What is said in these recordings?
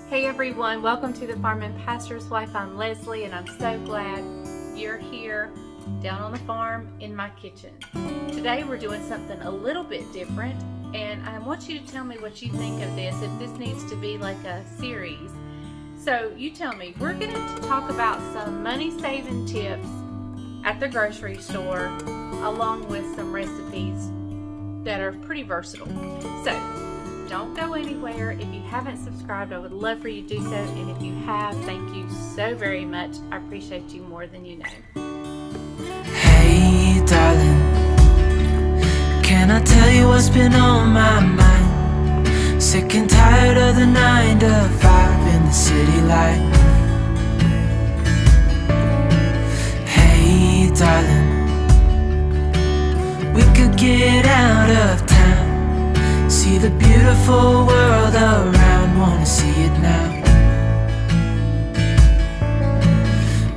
Hey everyone, welcome to the Farm and Pastor's Wife. I'm Leslie and I'm so glad you're here down on the farm in my kitchen. Today we're doing something a little bit different and I want you to tell me what you think of this, if this needs to be like a series. So you tell me. We're going to talk about some money saving tips at the grocery store along with some recipes that are pretty versatile. So don't go anywhere. If you haven't subscribed, I would love for you to do so. And if you have, thank you so very much. I appreciate you more than you know. Hey, darling, can I tell you what's been on my mind? Sick and tired of the 9 to 5 in the city light. Hey, darling, we could get out of town. See the beautiful world around, wanna see it now.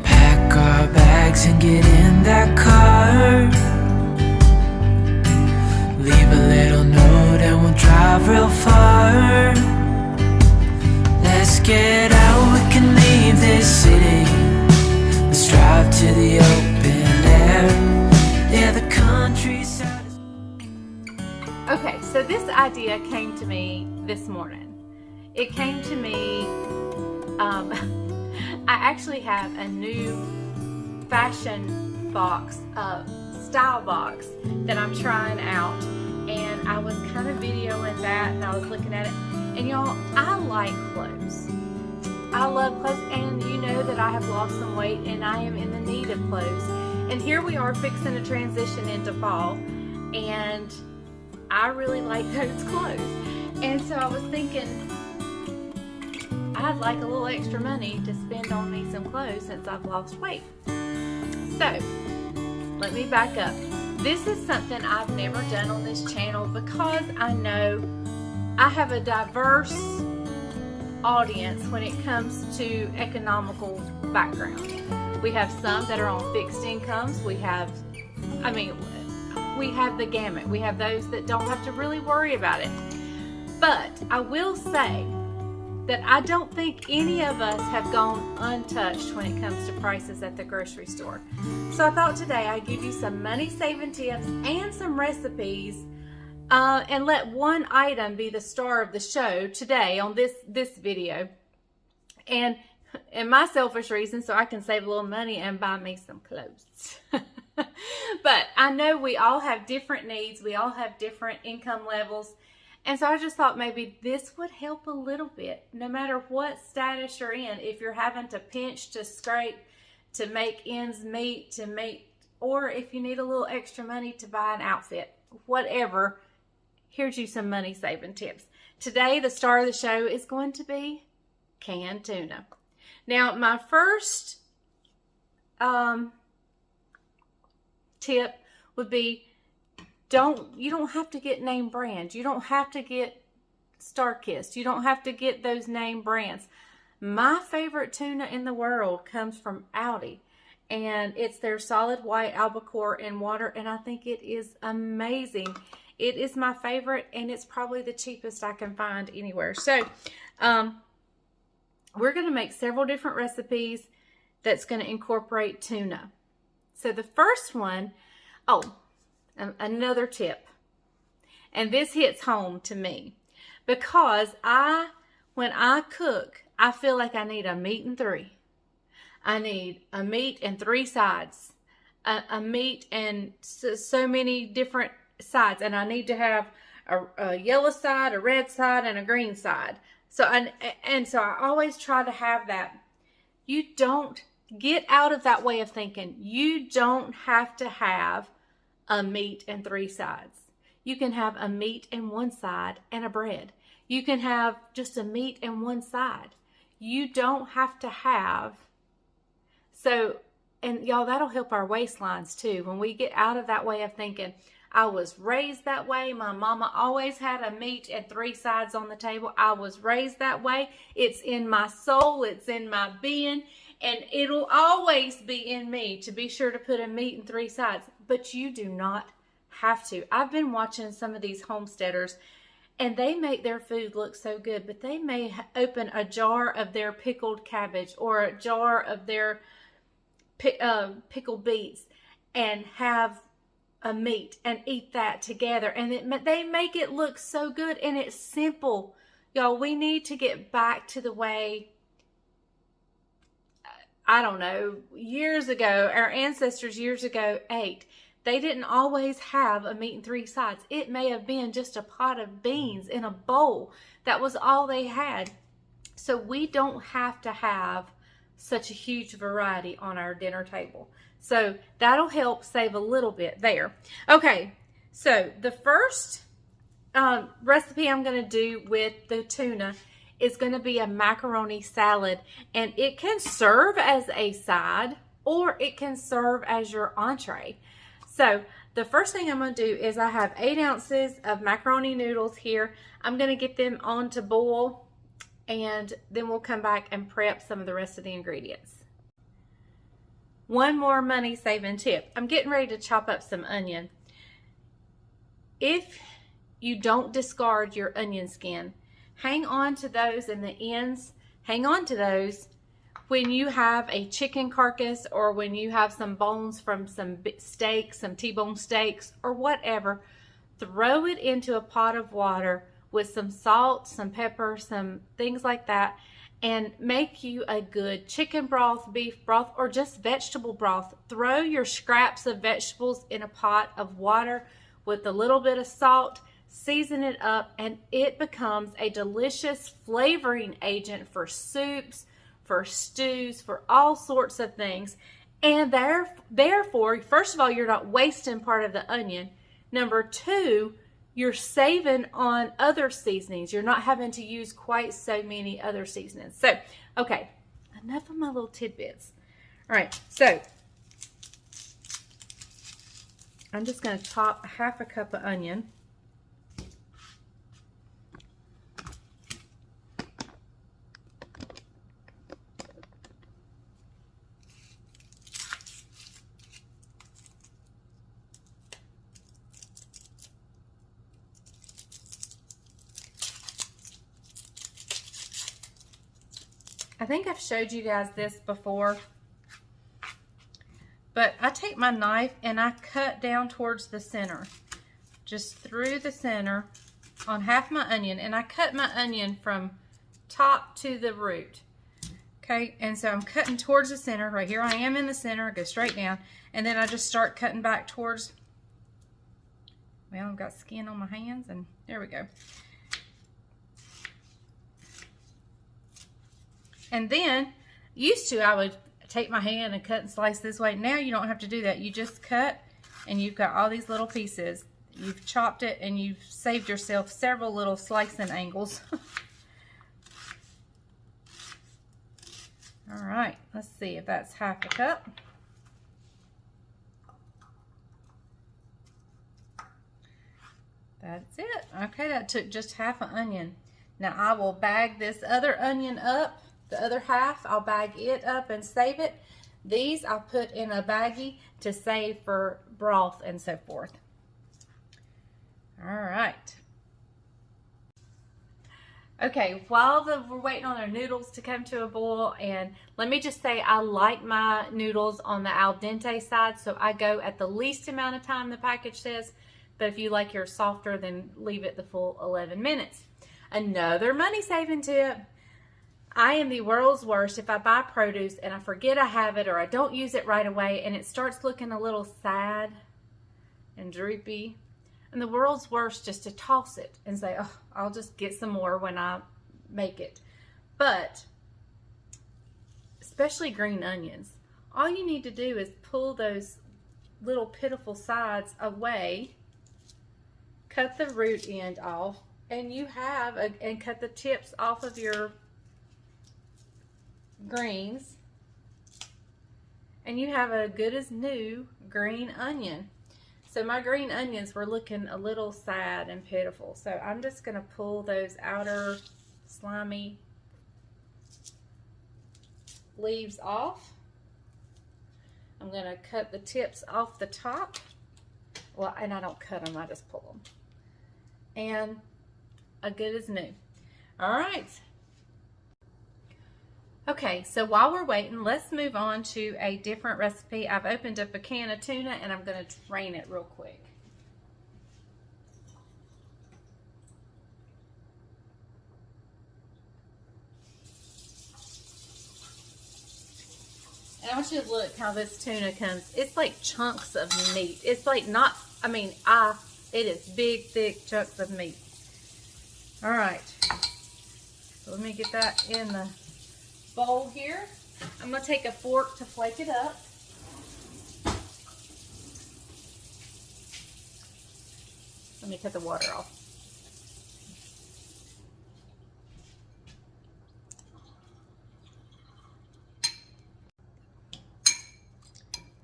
Pack our bags and get in that car. Leave a little note and we'll drive real far. Let's get out, we can leave this city. Let's drive to the open air. Yeah, the countryside. Okay, so this idea came to me this morning. It came to me, I actually have a new fashion box, style box that I'm trying out, and I was kind of videoing that and I was looking at it, and y'all, I like clothes. I love clothes, and you know that I have lost some weight and I am in the need of clothes. And here we are fixing to transition into fall, and I really like those clothes. And so I was thinking I'd like a little extra money to spend on me some clothes since I've lost weight. So let me back up. This is something I've never done on this channel because I know I have a diverse audience when it comes to economical background. We have some that are on fixed incomes. We have the gamut. We have those that don't have to really worry about it. But I will say that I don't think any of us have gone untouched when it comes to prices at the grocery store. So I thought today I'd give you some money saving tips and some recipes, and let one item be the star of the show today on this video. And my selfish reason, so I can save a little money and buy me some clothes. But I know we all have different needs. We all have different income levels. And so I just thought maybe this would help a little bit, no matter what status you're in. If you're having to pinch, to scrape, to make ends meet, or if you need a little extra money to buy an outfit, whatever, here's you some money saving tips. Today, the star of the show is going to be canned tuna. Now, my first tip would be you don't have to get name brands. You don't have to get Star-Kissed. You don't have to get those name brands. My favorite tuna in the world comes from Aldi, and it's their solid white albacore in water, and I think it is amazing. It is my favorite, and it's probably the cheapest I can find anywhere. So we're going to make several different recipes that's going to incorporate tuna. So the first one, another tip, and this hits home to me because when I cook, I feel like I need a meat and three. I need a meat and 3 sides, a meat and so many different sides, and I need to have a yellow side, a red side, and a green side. So I always try to have that. You don't get out of that way of thinking. You don't have to have a meat and 3 sides. You can have a meat and 1 side and a bread. You can have just a meat and 1 side. You don't have to have. So, and y'all, that'll help our waistlines too. When we get out of that way of thinking, I was raised that way. My mama always had a meat and 3 sides on the table. I was raised that way. It's in my soul. It's in my being. And it'll always be in me to be sure to put a meat and 3 sides. But you do not have to. I've been watching some of these homesteaders, and they make their food look so good, but they may open a jar of their pickled cabbage or a jar of their pickled beets and have a meat and eat that together, and they make it look so good, and it's simple. Y'all, we need to get back to the way, I don't know, years ago, our ancestors years ago ate. They didn't always have a meat and 3 sides. It may have been just a pot of beans in a bowl. That was all they had. So we don't have to have such a huge variety on our dinner table. So that'll help save a little bit there. Okay, so the first recipe I'm going to do with the tuna is going to be a macaroni salad, and it can serve as a side or it can serve as your entree. So the first thing I'm going to do is I have 8 ounces of macaroni noodles here. I'm going to get them on to boil, and then we'll come back and prep some of the rest of the ingredients. One more money saving tip. I'm getting ready to chop up some onion. If you don't discard your onion skin, hang on to those in the ends. Hang on to those when you have a chicken carcass, or when you have some bones from some steaks, some T-bone steaks or whatever. Throw it into a pot of water with some salt, some pepper, some things like that, and make you a good chicken broth, beef broth, or just vegetable broth. Throw your scraps of vegetables in a pot of water with a little bit of salt, season it up, and it becomes a delicious flavoring agent for soups, for stews, for all sorts of things. And therefore, first of all, you're not wasting part of the onion. Number 2, you're saving on other seasonings. You're not having to use quite so many other seasonings. So, okay, enough of my little tidbits. All right, so I'm just going to chop 1/2 cup of onion. I think I've showed you guys this before, but I take my knife and I cut down towards the center, just through the center on half my onion, and I cut my onion from top to the root. Okay, and so I'm cutting towards the center. Right here I am in the center. I go straight down, and then I just start cutting back towards, well, I've got skin on my hands, and there we go. And then, used to, I would take my hand and cut and slice this way. Now you don't have to do that. You just cut, and you've got all these little pieces. You've chopped it, and you've saved yourself several little slicing angles. All right, let's see if that's 1/2 cup. That's it. Okay, that took just 1/2 an onion. Now I will bag this other onion up. The other half, I'll bag it up and save it. These I'll put in a baggie to save for broth and so forth. All right. Okay, while we're waiting on our noodles to come to a boil, and let me just say I like my noodles on the al dente side, so I go at the least amount of time the package says, but if you like yours softer, then leave it the full 11 minutes. Another money saving tip. I am the world's worst if I buy produce and I forget I have it, or I don't use it right away and it starts looking a little sad and droopy. And the world's worst just to toss it and say, oh, I'll just get some more when I make it. But, especially green onions, all you need to do is pull those little pitiful sides away, cut the root end off, and you have, and cut the tips off of your greens, and you have a good as new green onion. So my green onions were looking a little sad and pitiful, so I'm just going to pull those outer slimy leaves off. I'm going to cut the tips off the top. Well, and I don't cut them, I just pull them. And good as new. All right. Okay, so while we're waiting, let's move on to a different recipe. I've opened up a can of tuna and I'm going to drain it real quick. And I want you to look how this tuna comes. It's like chunks of meat. It's like not, I mean, it is big, thick chunks of meat. All right. So let me get that in the bowl here. I'm going to take a fork to flake it up. Let me cut the water off.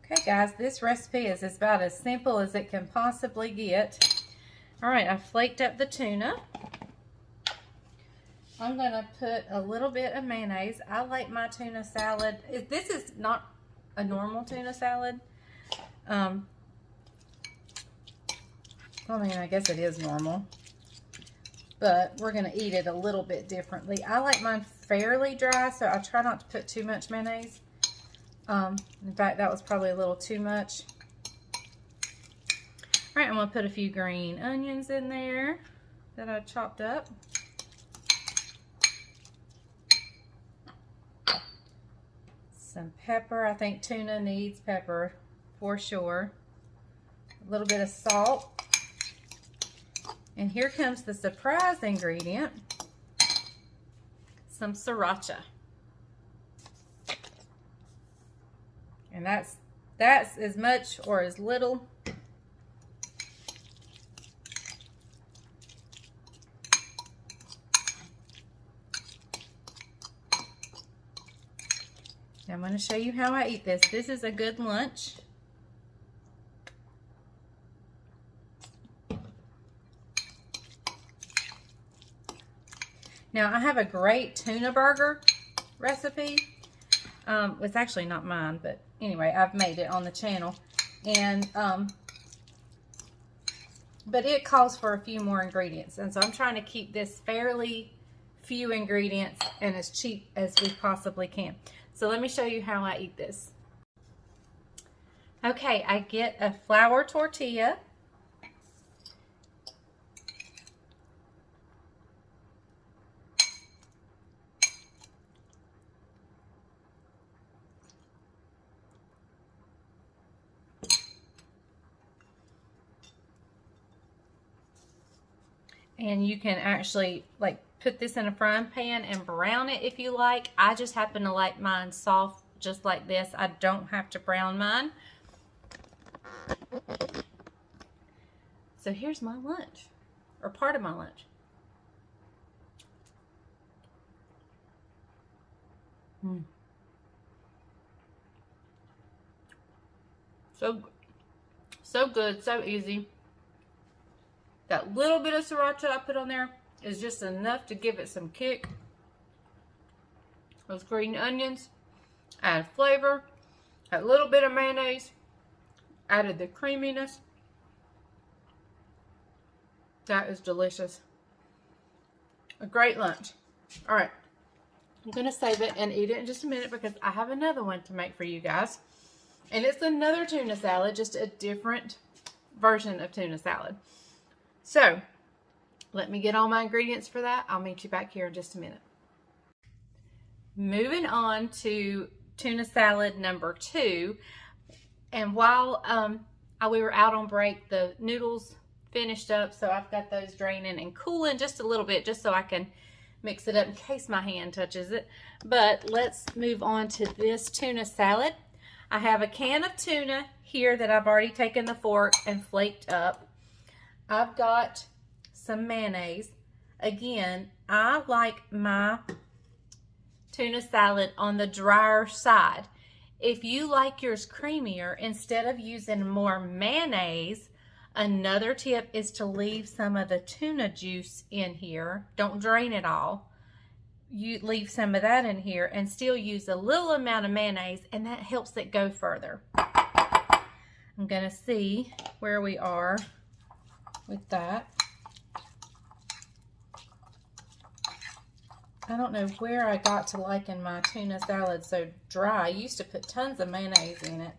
Okay guys, this recipe is about as simple as it can possibly get. All right, I flaked up the tuna. I'm going to put a little bit of mayonnaise. I like my tuna salad. This is not a normal tuna salad. I mean, I guess it is normal. But we're going to eat it a little bit differently. I like mine fairly dry, so I try not to put too much mayonnaise. In fact, that was probably a little too much. All right, I'm going to put a few green onions in there that I chopped up. Some pepper. I think tuna needs pepper for sure. A little bit of salt. And here comes the surprise ingredient. Some sriracha. And that's as much or as little. Now I'm going to show you how I eat this. This is a good lunch. Now I have a great tuna burger recipe. It's actually not mine, but anyway, I've made it on the channel. And but it calls for a few more ingredients. And so I'm trying to keep this fairly few ingredients and as cheap as we possibly can. So let me show you how I eat this. Okay, I get a flour tortilla. And you can actually like put this in a frying pan and brown it if you like. I just happen to like mine soft just like this. I don't have to brown mine. So here's my lunch, or part of my lunch. So good, so easy. That little bit of sriracha I put on there is just enough to give it some kick. Those green onions add flavor. A little bit of mayonnaise added the creaminess. That is delicious. A great lunch. All right, I'm gonna save it and eat it in just a minute because I have another one to make for you guys. And it's another tuna salad, just a different version of tuna salad. So, let me get all my ingredients for that. I'll meet you back here in just a minute. Moving on to tuna salad number 2. And while we were out on break, the noodles finished up, so I've got those draining and cooling just a little bit, just so I can mix it up in case my hand touches it. But let's move on to this tuna salad. I have a can of tuna here that I've already taken the fork and flaked up. I've got some mayonnaise. Again, I like my tuna salad on the drier side. If you like yours creamier, instead of using more mayonnaise, another tip is to leave some of the tuna juice in here. Don't drain it all. You leave some of that in here and still use a little amount of mayonnaise, and that helps it go further. I'm gonna see where we are with that. I don't know where I got to liking my tuna salad so dry. I used to put tons of mayonnaise in it.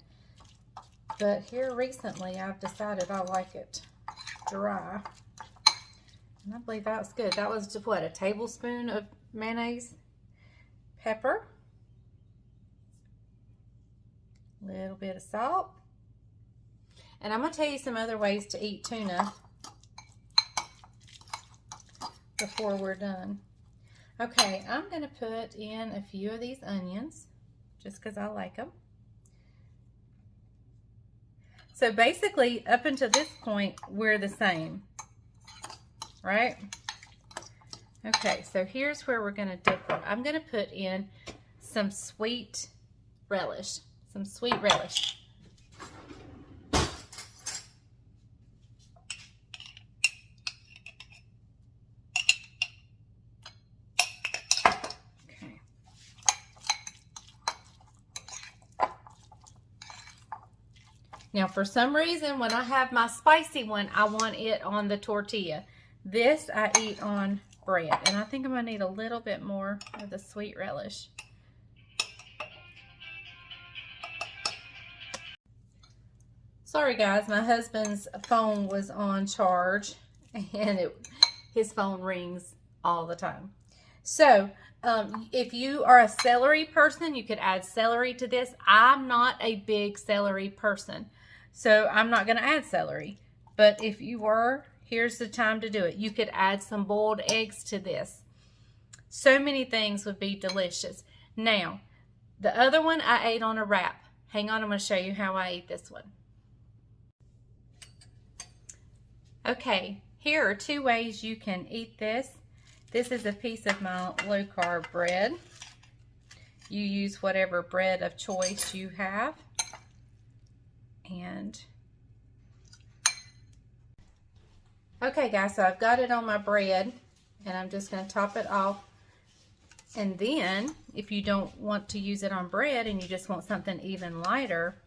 But here recently I've decided I like it dry. And I believe that was good. That was just what, a tablespoon of mayonnaise, pepper, a little bit of salt. And I'm going to tell you some other ways to eat tuna before we're done. Okay, I'm going to put in a few of these onions just because I like them. So basically, up until this point, we're the same, right? Okay, so here's where we're going to differ. I'm going to put in some sweet relish, Now, for some reason, when I have my spicy one, I want it on the tortilla. This I eat on bread, and I think I'm going to need a little bit more of the sweet relish. Sorry, guys, my husband's phone was on charge, and his phone rings all the time. So, if you are a celery person, you could add celery to this. I'm not a big celery person, so I'm not going to add celery. But if you were, here's the time to do it. You could add some boiled eggs to this. So many things would be delicious. Now, the other one I ate on a wrap. Hang on, I'm going to show you how I ate this one. Okay, here are two ways you can eat this. This is a piece of my low-carb bread. You use whatever bread of choice you have. And okay, guys, so I've got it on my bread, and I'm just going to top it off. And then, if you don't want to use it on bread and you just want something even lighter,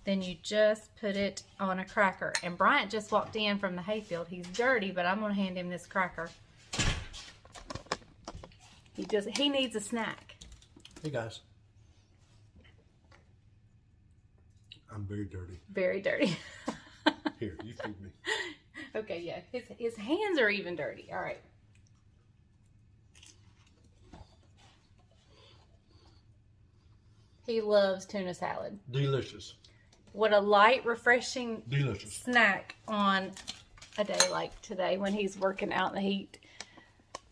then you just put it on a cracker. And Bryant just walked in from the hayfield. He's dirty, but I'm going to hand him this cracker. He needs a snack. Hey guys. I'm very dirty. Very dirty. Here, you feed me. Okay, yeah. His hands are even dirty. All right. He loves tuna salad. Delicious. What a light, refreshing Delicious snack on a day like today when he's working out in the heat.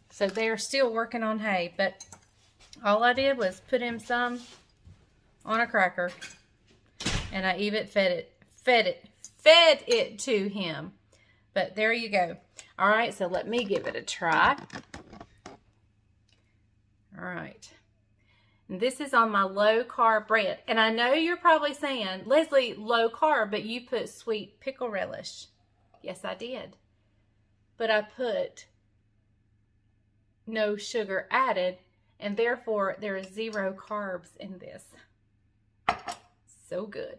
So they're still working on hay, but all I did was put him some on a cracker, and I even fed it to him. But there you go. All right, so let me give it a try. All right. And this is on my low carb bread. And I know you're probably saying, Leslie, low carb, but you put sweet pickle relish. Yes, I did. But I put no sugar added, and therefore there is 0 carbs in this. So good.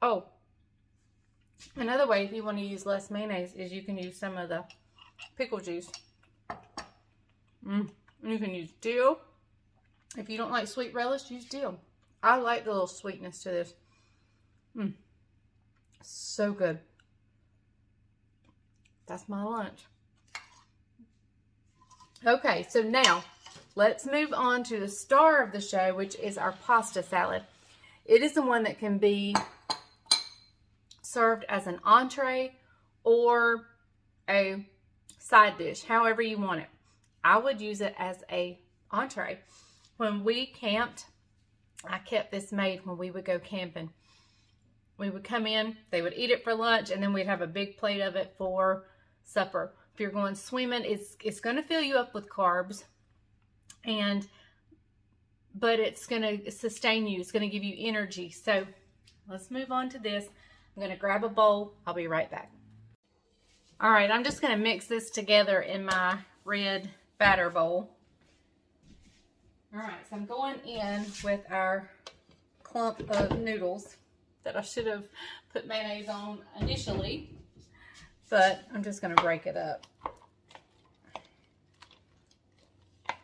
Oh, another way if you want to use less mayonnaise is you can use some of the pickle juice. You can use dill. If you don't like sweet relish, use dill. I like the little sweetness to this. So good. That's my lunch. Okay, so now let's move on to the star of the show, which is our pasta salad. It is the one that can be served as an entree or a side dish, however you want it. I would use it as a entree. When we camped, I kept this made when we would go camping. We would come in, they would eat it for lunch, and then we'd have a big plate of it for supper. If you're going swimming, it's going to fill you up with carbs, but it's going to sustain you. It's going to give you energy. So let's move on to this. I'm going to grab a bowl. I'll be right back. All right, I'm just going to mix this together in my red batter bowl. All right, so I'm going in with our clump of noodles that I should have put mayonnaise on initially. but I'm just going to break it up.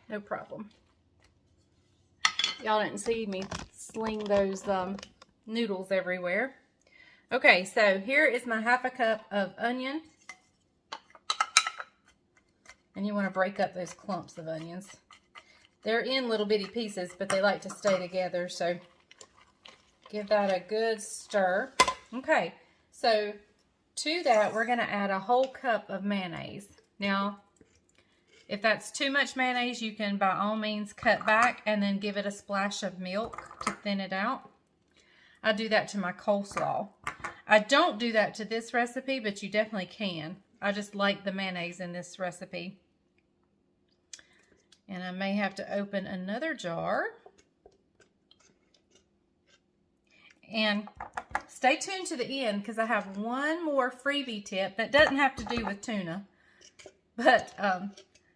No problem. Y'all didn't see me sling those noodles everywhere. Okay, so here is my 1/2 cup of onion. And you want to break up those clumps of onions. They're in little bitty pieces, but they like to stay together, so give that a good stir. Okay, so to that, we're going to add a whole cup of mayonnaise. Now, if that's too much mayonnaise, you can by all means cut back and then give it a splash of milk to thin it out. I do that to my coleslaw. I don't do that to this recipe, but you definitely can. I just like the mayonnaise in this recipe. And I may have to open another jar. And stay tuned to the end because I have one more freebie tip that doesn't have to do with tuna, but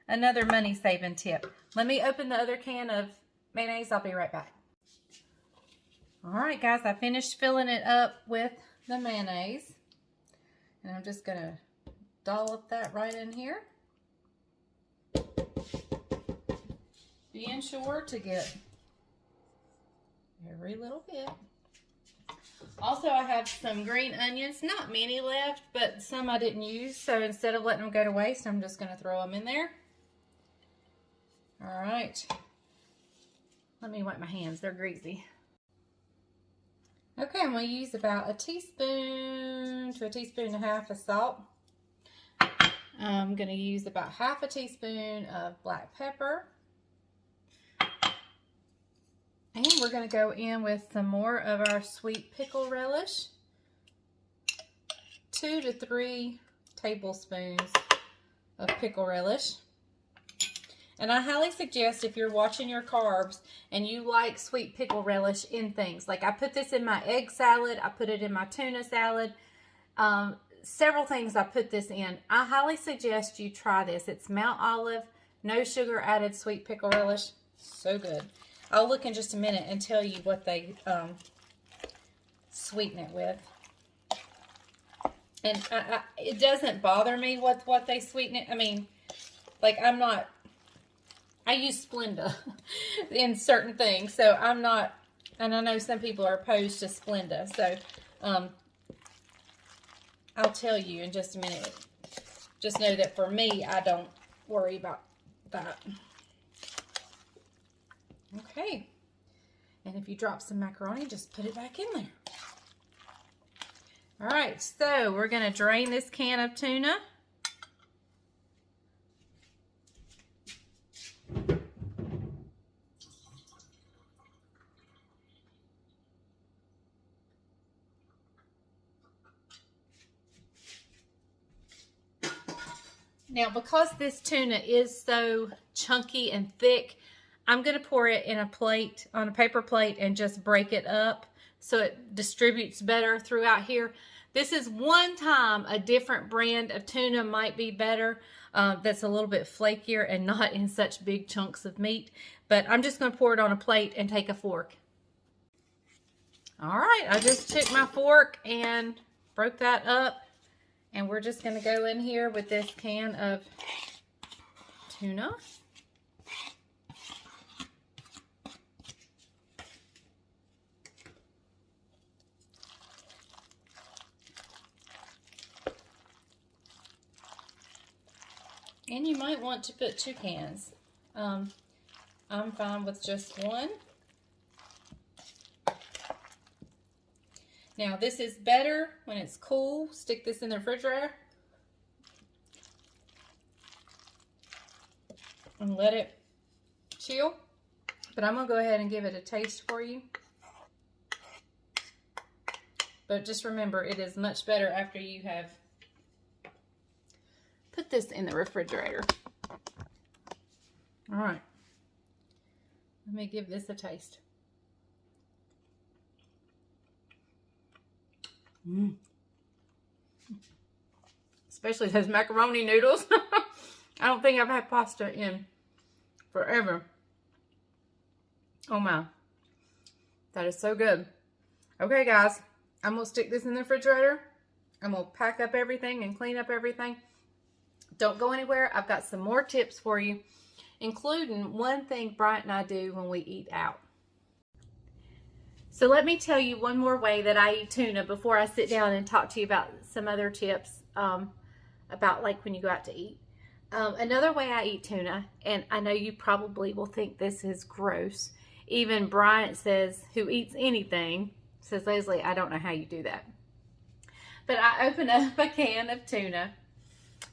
another money-saving tip. Let me open the other can of mayonnaise. I'll be right back. All right, guys, I finished filling it up with the mayonnaise. And I'm just going to dollop that right in here. Being sure to get every little bit. Also, I have some green onions, not many left, but some I didn't use. So instead of letting them go to waste, I'm just going to throw them in there. All right. Let me wipe my hands, they're greasy. Okay, I'm going to use about a teaspoon to a teaspoon and a half of salt. I'm going to use about 1/2 teaspoon of black pepper. And we're going to go in with some more of our sweet pickle relish. 2 to 3 tablespoons of pickle relish. And I highly suggest if you're watching your carbs and you like sweet pickle relish in things. Like I put this in my egg salad. I put it in my tuna salad. Several things I put this in. I highly suggest you try this. It's Mount Olive, no sugar added sweet pickle relish. So good. I'll look in just a minute and tell you what they sweeten it with. And it doesn't bother me what they sweeten it. I mean, like I use Splenda in certain things, so I'm not, and I know some people are opposed to Splenda, so I'll tell you in just a minute. Just know that for me, I don't worry about that. Okay, and if you drop some macaroni, just put it back in there. All right, so we're going to drain this can of tuna. Now, because this tuna is so chunky and thick, I'm going to pour it in a plate, on a paper plate, and just break it up so it distributes better throughout here. This is one time a different brand of tuna might be better, that's a little bit flakier and not in such big chunks of meat. But I'm just going to pour it on a plate and take a fork. All right, I just took my fork and broke that up. And we're just going to go in here with this can of tuna. And you might want to put 2 cans. I'm fine with just one. Now, this is better when it's cool. Stick this in the refrigerator and let it chill. But I'm going to go ahead and give it a taste for you. But just remember, it is much better after you have put this in the refrigerator. All right. Let me give this a taste. Especially those macaroni noodles. I don't think I've had pasta in forever. Oh my. That is so good. Okay, guys. I'm going to stick this in the refrigerator. I'm going to pack up everything and clean up everything. Don't go anywhere. I've got some more tips for you, including one thing Bryant and I do when we eat out. So let me tell you one more way that I eat tuna before I sit down and talk to you about some other tips about like when you go out to eat. Another way I eat tuna, and I know you probably will think this is gross. Even Bryant says, who eats anything, says, Leslie, I don't know how you do that. But I open up a can of tuna,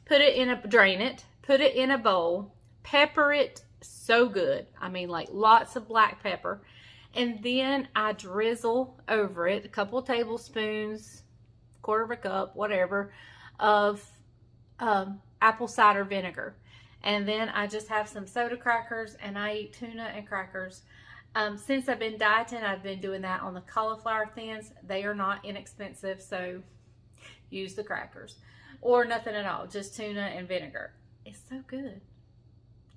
drain it, put it in a bowl, pepper it so good. I mean, like lots of black pepper. And then I drizzle over it a couple tablespoons, quarter of a cup, whatever, of apple cider vinegar. And then I just have some soda crackers, and I eat tuna and crackers. Since I've been dieting, I've been doing that on the cauliflower thins. They are not inexpensive, so use the crackers. Or nothing at all, just tuna and vinegar. It's so good.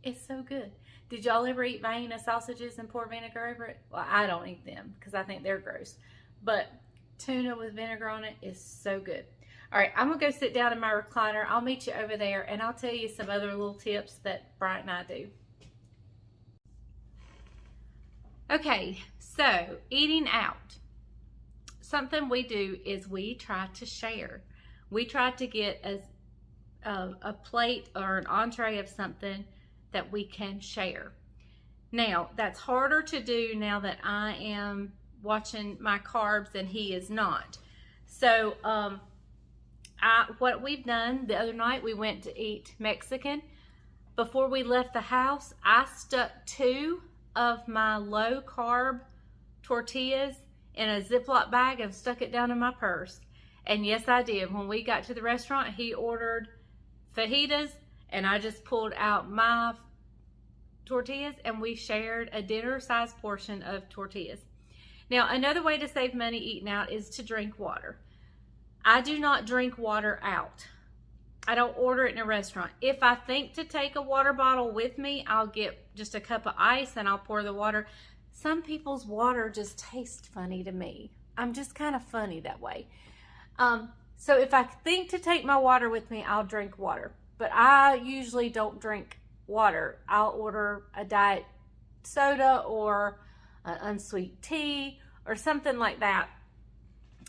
It's so good. Did y'all ever eat Vienna sausages and pour vinegar over it? Well, I don't eat them because I think they're gross. But tuna with vinegar on it is so good. All right, I'm going to go sit down in my recliner. I'll meet you over there, and I'll tell you some other little tips that Bryant and I do. Okay, so eating out. Something we do is we try to share. We try to get a plate or an entree of something that we can share. Now, that's harder to do now that I am watching my carbs and he is not. So, what we've done, the other night we went to eat Mexican. Before we left the house, I stuck 2 of my low carb tortillas in a Ziploc bag and stuck it down in my purse. And yes, I did. When we got to the restaurant, he ordered fajitas, and I just pulled out my tortillas, and we shared a dinner-sized portion of tortillas. Now, another way to save money eating out is to drink water. I do not drink water out. I don't order it in a restaurant. If I think to take a water bottle with me, I'll get just a cup of ice and I'll pour the water. Some people's water just tastes funny to me. I'm just kind of funny that way. So if I think to take my water with me, I'll drink water. But I usually don't drink water. I'll order a diet soda or an unsweet tea or something like that.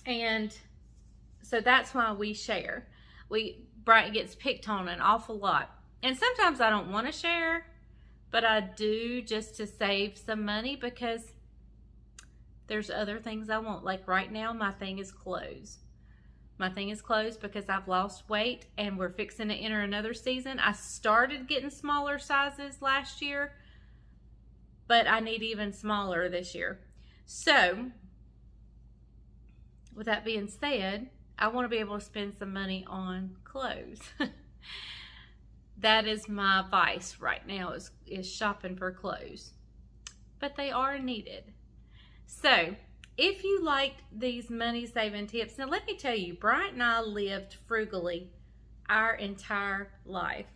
And so that's why we share. Bryant gets picked on an awful lot. And sometimes I don't want to share, but I do just to save some money because there's other things I want. Like right now, my thing is clothes. My thing is clothes because I've lost weight and we're fixing to enter another season. I started getting smaller sizes last year, but I need even smaller this year. So, with that being said, I want to be able to spend some money on clothes. That is my vice right now is shopping for clothes. But they are needed. So, if you liked these money saving tips, now let me tell you, Bryant and I lived frugally our entire life.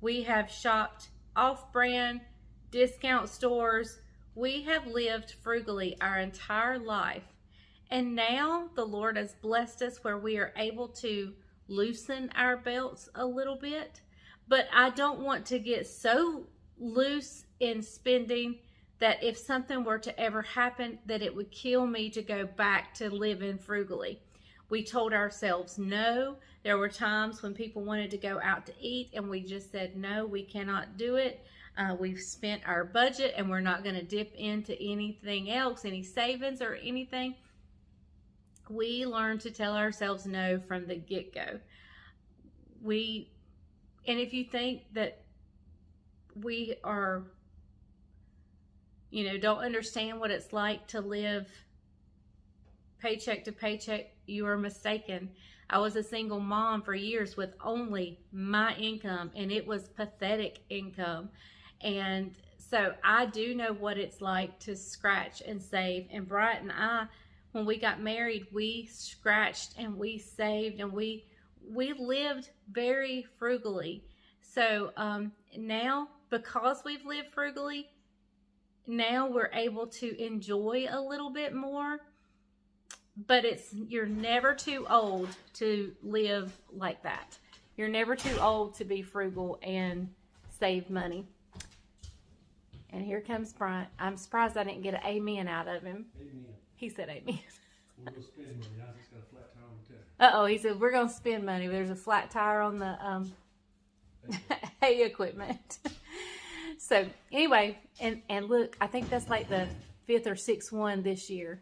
We have shopped off-brand, discount stores. We have lived frugally our entire life. And now the Lord has blessed us where we are able to loosen our belts a little bit. But I don't want to get so loose in spending that if something were to ever happen, that it would kill me to go back to living frugally. We told ourselves no. There were times when people wanted to go out to eat and we just said, no, we cannot do it. We've spent our budget and we're not going to dip into anything else, any savings or anything. We learned to tell ourselves no from the get-go. And if you think that we are, don't understand what it's like to live paycheck to paycheck, you are mistaken. I was a single mom for years with only my income, and it was pathetic income. And so I do know what it's like to scratch and save. And Bryant and I, when we got married, we scratched and we saved and we lived very frugally. So now, because we've lived frugally, now we're able to enjoy a little bit more. but you're never too old to live like that. You're never too old to be frugal and save money. And here comes Bryant. I'm surprised I didn't get an amen out of him. Amen. He said amen. We're going to spend money. I just got a flat tire on the tire. Uh-oh, he said, we're going to spend money. There's a flat tire on the hay equipment. So, anyway, and look, I think that's like the 5th or 6th one this year.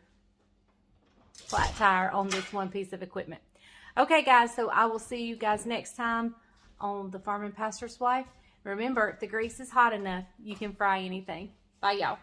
Flat tire on this one piece of equipment. Okay, guys, so I will see you guys next time on The Farming Pastor's Wife. Remember, if the grease is hot enough, you can fry anything. Bye, y'all.